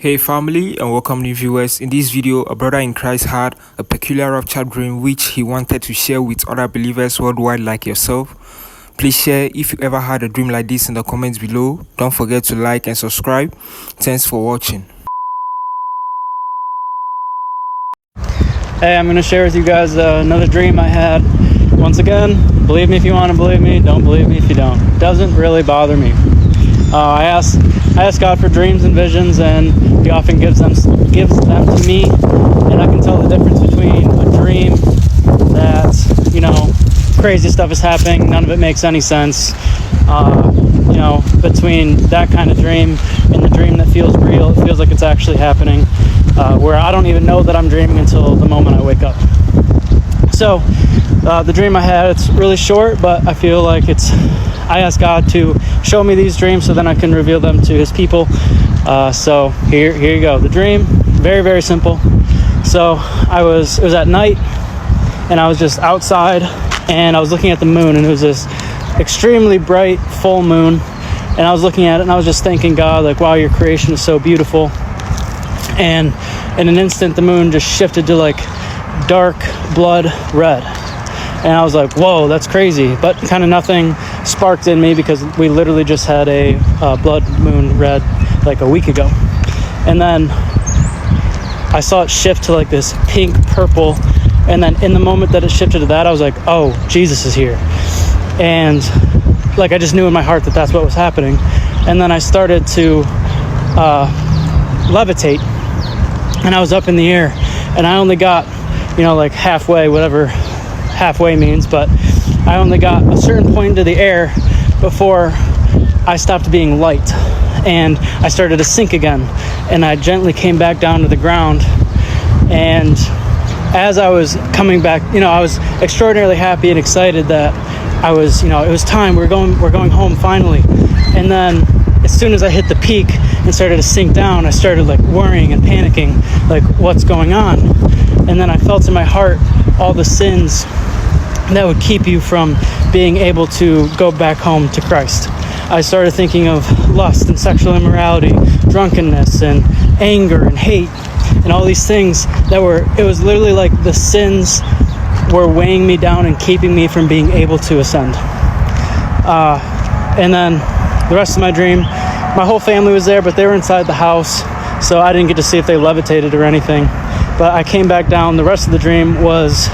Hey family and welcome new viewers. In this video, a brother in Christ had a peculiar rapture dream which he wanted to share with other believers worldwide like yourself. Please share if you ever had a dream like this in the comments below. Don't forget to like and subscribe. Thanks for watching. Hey, I'm going to share with you guys another dream I had. Once again, believe me if you want to believe me, don't believe me if you don't. Doesn't really bother me. I ask God for dreams and visions, and He often gives them to me, and I can tell the difference between a dream that, crazy stuff is happening, none of it makes any sense, between that kind of dream and the dream that feels real, it feels like it's actually happening, where I don't even know that I'm dreaming until the moment I wake up. So, the dream I had, it's really short, but I feel like I asked God to show me these dreams so then I can reveal them to His people. So here you go. The dream, very, very simple. So it was at night, and I was just outside, and I was looking at the moon, and it was this extremely bright full moon, and I was looking at it, and I was just thanking God, like, wow, your creation is so beautiful. And in an instant, the moon just shifted to like dark blood red. And I was like, whoa, that's crazy. But kind of nothing sparked in me because we literally just had a blood moon red like a week ago. And then I saw it shift to like this pink purple. And then in the moment that it shifted to that, I was like, oh, Jesus is here. And like I just knew in my heart that that's what was happening. And then I started to levitate. And I was up in the air. And I only got, like halfway, whatever halfway means, but I only got a certain point into the air before I stopped being light, and I started to sink again, and I gently came back down to the ground. And as I was coming back, I was extraordinarily happy and excited that I was, it was time, we're going home finally. And then as soon as I hit the peak and started to sink down, I started like worrying and panicking, like what's going on. And then I felt in my heart all the sins that would keep you from being able to go back home to Christ. I started thinking of lust and sexual immorality, drunkenness and anger and hate and all these things it was literally like the sins were weighing me down and keeping me from being able to ascend. And then the rest of my dream, my whole family was there, but they were inside the house, so I didn't get to see if they levitated or anything. But I came back down. The rest of the dream was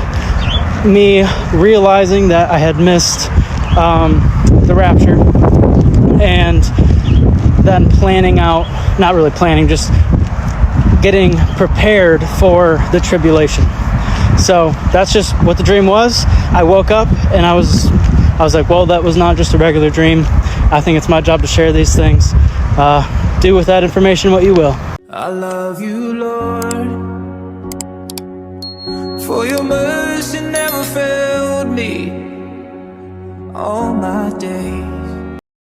me realizing that I had missed the rapture, and then planning out, not really planning, just getting prepared for the tribulation. So that's just what the dream was. I woke up and I was like, well, that was not just a regular dream. I think it's my job to share these things. Do with that information what you will. I love you, Lord, for your mercy never failed me all my days.